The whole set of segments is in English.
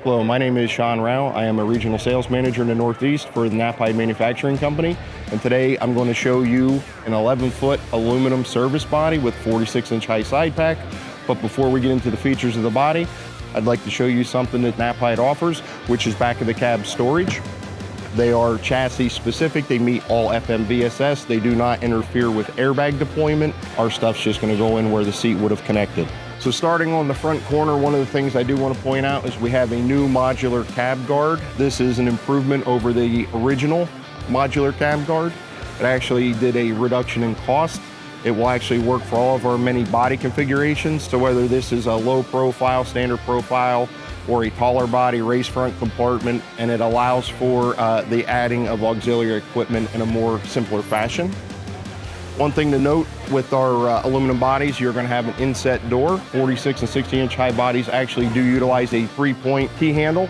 Hello, my name is Sean Rao. I am a regional sales manager in the Northeast for the NTEA Manufacturing Company. And today I'm going to show you an 11-foot aluminum service body with 46-inch high side pack. But before we get into the features of the body, I'd like to show you something that NTEA offers, which is back of the cab storage. They are chassis specific. They meet all FMVSS. They do not interfere with airbag deployment. Our stuff's just going to go in where the seat would have connected. So starting on the front corner, one of the things I do want to point out is we have a new modular cab guard. This is an improvement over the original modular cab guard. It actually did a reduction in cost. It will actually work for all of our many body configurations. So whether this is a low profile, standard profile, or a taller body race front compartment, and it allows for the adding of auxiliary equipment in a more simpler fashion. One thing to note with our aluminum bodies, you're going to have an inset door. 46 and 60-inch high bodies actually do utilize a 3-point key handle.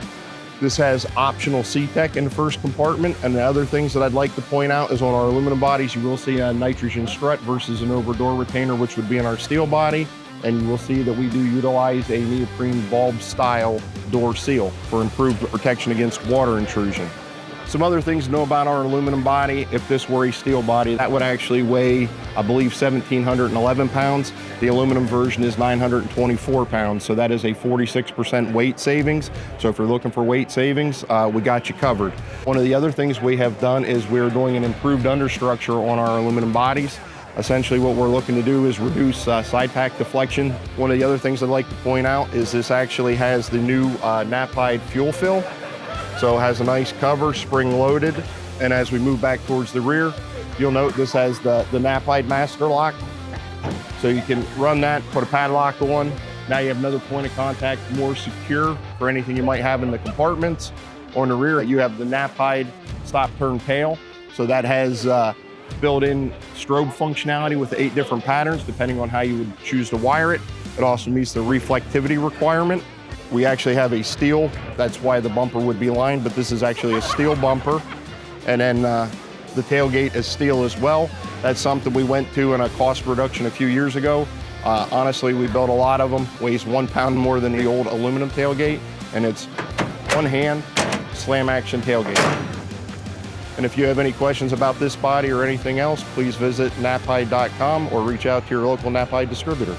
This has optional C-Tech in the first compartment. And the other things that I'd like to point out is on our aluminum bodies, you will see a nitrogen strut versus an over-door retainer, which would be in our steel body. And you will see that we do utilize a neoprene bulb style door seal for improved protection against water intrusion. Some other things to know about our aluminum body: if this were a steel body, that would actually weigh, I believe, 1,711 pounds. The aluminum version is 924 pounds, so that is a 46% weight savings. So if you're looking for weight savings, we got you covered. One of the other things we have done is we're doing an improved understructure on our aluminum bodies. Essentially what we're looking to do is reduce side pack deflection. One of the other things I'd like to point out is this actually has the new NTEA fuel fill. So it has a nice cover, spring loaded. And as we move back towards the rear, you'll note this has the NTEA master lock. So you can run that, put a padlock on. Now you have another point of contact, more secure for anything you might have in the compartments. On the rear, you have the NTEA stop turn tail. So that has built-in strobe functionality with 8 different patterns, depending on how you would choose to wire it. It also meets the reflectivity requirement. We actually have a steel, that's why the bumper would be lined, but this is actually a steel bumper. And then the tailgate is steel as well. That's something we went to in a cost reduction a few years ago. Honestly, we built a lot of them, weighs 1 pound more than the old aluminum tailgate, and it's one hand slam action tailgate. And if you have any questions about this body or anything else, please visit NTEA.com or reach out to your local NTEA distributor.